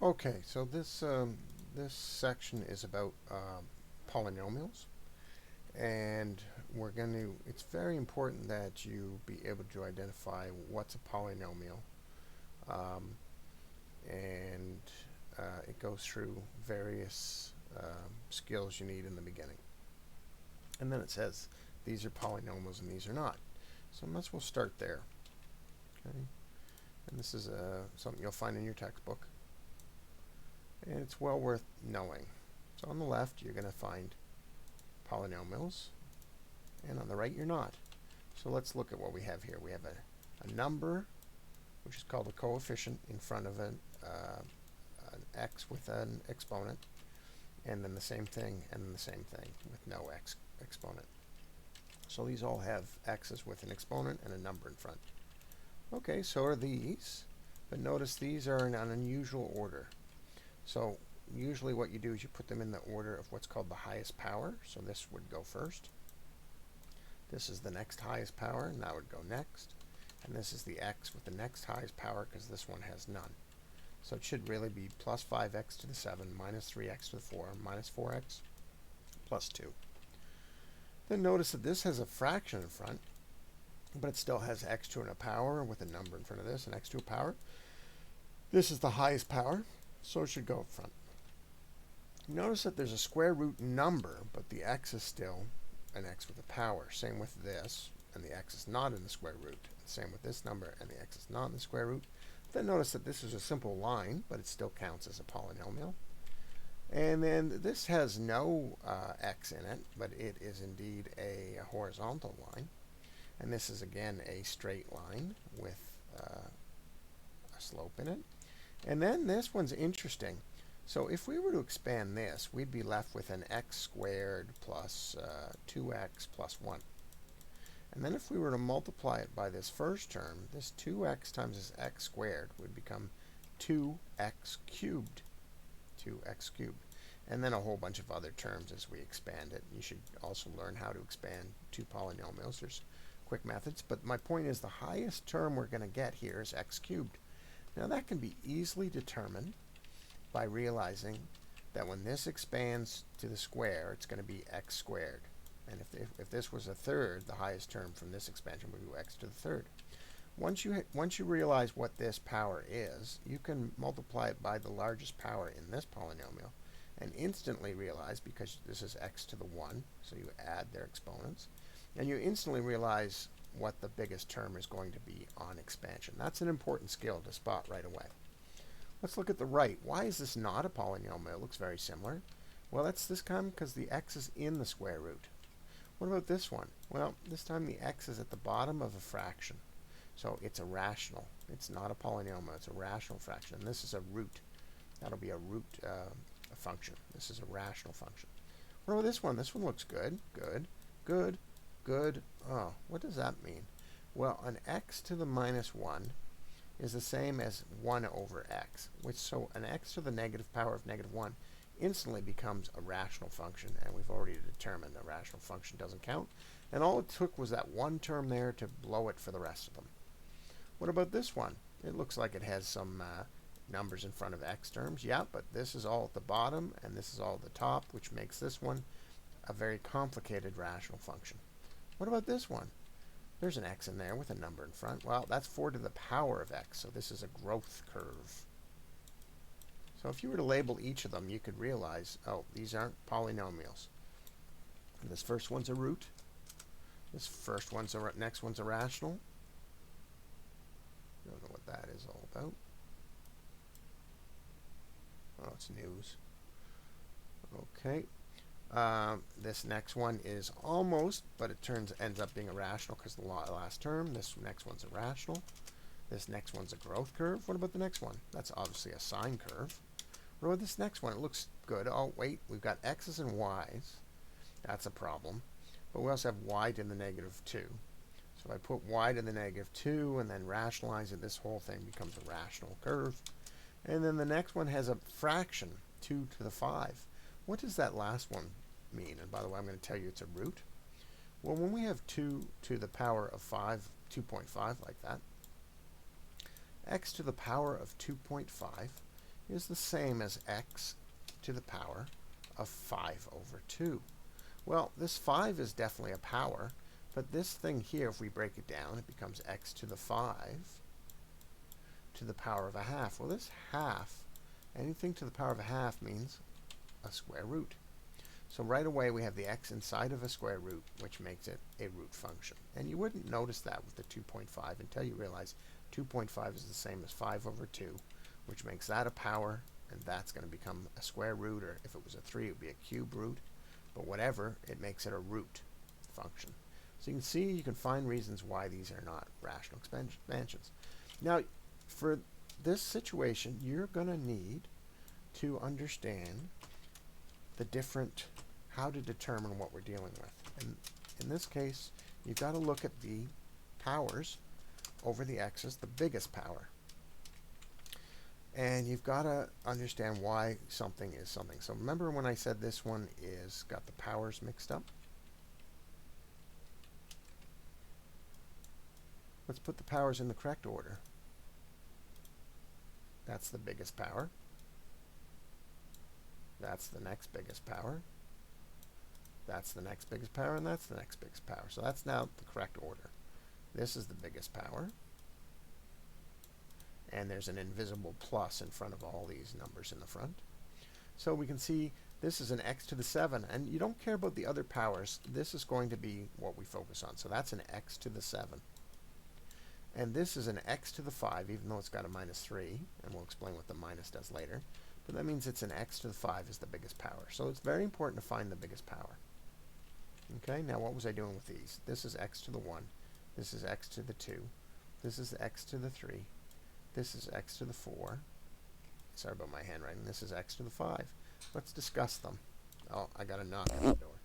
Okay, so this section is about polynomials, and we're going to. It's very important that you be able to identify what's a polynomial, um, and it goes through various skills you need in the beginning, and then it says these are polynomials and these are not. So let's we'll start there. Okay, and this is something you'll find in your textbook. And it's well worth knowing. So on the left, you're going to find polynomials, and on the right, you're not. So let's look at what we have here. We have a number, which is called a coefficient, in front of an x with an exponent, and then the same thing, and then the same thing with no exponent. So these all have x's with an exponent and a number in front. Okay, so are these, but notice these are in an unusual order. So usually what you do is you put them in the order of what's called the highest power. So this would go first. This is the next highest power, and that would go next. And this is the x with the next highest power, because this one has none. So it should really be plus 5x to the 7 minus 3x to the 4 minus 4x plus 2. Then notice that this has a fraction in front, but it still has x to a power with a number in front of this, and x to a power. This is the highest power, so it should go up front. Notice that there's a square root number, but the x is still an x with a power. Same with this, and the x is not in the square root. Same with this number, and the x is not in the square root. Then notice that this is a simple line, but it still counts as a polynomial. And then this has no x in it, but it is indeed a horizontal line. And this is again a straight line with a slope in it. And then this one's interesting. So if we were to expand this, we'd be left with an x squared plus 2x plus 1. And then if we were to multiply it by this first term, this 2x times this x squared would become 2x cubed. 2x cubed. And then a whole bunch of other terms as we expand it. You should also learn how to expand two polynomials. There's quick methods. But my point is the highest term we're going to get here is x cubed. Now that can be easily determined by realizing that when this expands to the square, it's going to be x squared. And if this was a third, the highest term from this expansion would be x to the third. Once you realize what this power is, you can multiply it by the largest power in this polynomial and instantly realize, because this is x to the 1, so you add their exponents, and you instantly realize what the biggest term is going to be on expansion. That's an important skill to spot right away. Let's look at the right. Why is this not a polynomial? It looks very similar. Well, that's this time because the x is in the square root. What about this one? Well, this time the x is at the bottom of a fraction. So it's a rational. It's not a polynomial. It's a rational fraction. And this is a root. That'll be a root function. This is a rational function. What about this one? This one looks good. Good. Good. Good. Oh, what does that mean? Well, an x to the minus 1 is the same as 1 over x, so an x to the negative power of negative 1 instantly becomes a rational function, and we've already determined a rational function doesn't count, and all it took was that one term there to blow it for the rest of them. What about this one? It looks like it has some numbers in front of x terms. Yeah, but this is all at the bottom, and this is all at the top, which makes this one a very complicated rational function. What about this one? There's an x in there with a number in front. Well, that's 4 to the power of x, so this is a growth curve. So if you were to label each of them, you could realize, oh, these aren't polynomials. And this first one's a root. This next one's a rational. Don't know what that is all about. Oh, it's news. Okay. This next one is almost, but it ends up being a rational because the last term. This next one's a rational. This next one's a growth curve. What about the next one? That's obviously a sine curve. What about this next one? It looks good. Oh, wait, we've got x's and y's. That's a problem. But we also have y to the negative 2. So if I put y to the negative 2 and then rationalize it, this whole thing becomes a rational curve. And then the next one has a fraction, 2 to the 5. What does that last one mean? And by the way, I'm going to tell you it's a root. Well, when we have 2 to the power of 5, 2.5 like that, x to the power of 2.5 is the same as x to the power of 5 over 2. Well, this 5 is definitely a power, but this thing here, if we break it down, it becomes x to the 5 to the power of a half. Well, this half, anything to the power of a half means a square root. So right away we have the x inside of a square root, which makes it a root function. And you wouldn't notice that with the 2.5 until you realize 2.5 is the same as 5 over 2, which makes that a power, and that's going to become a square root, or if it was a 3, it would be a cube root. But whatever, it makes it a root function. So you can see, you can find reasons why these are not rational expansions. Now, for this situation, you're going to need to understand the different, how to determine what we're dealing with. And in this case, you've got to look at the powers over the x's, the biggest power. And you've got to understand why something is something. So remember when I said this one is got the powers mixed up? Let's put the powers in the correct order. That's the biggest power. That's the next biggest power. That's the next biggest power, and that's the next biggest power. So that's now the correct order. This is the biggest power. And there's an invisible plus in front of all these numbers in the front. So we can see this is an x to the 7, and you don't care about the other powers. This is going to be what we focus on. So that's an x to the 7. And this is an x to the 5, even though it's got a minus 3, and we'll explain what the minus does later. But that means it's an x to the 5 is the biggest power. So it's very important to find the biggest power. Okay, now what was I doing with these? This is x to the 1. This is x to the 2. This is x to the 3. This is x to the 4. Sorry about my handwriting. This is x to the 5. Let's discuss them. Oh, I got a knock at the door.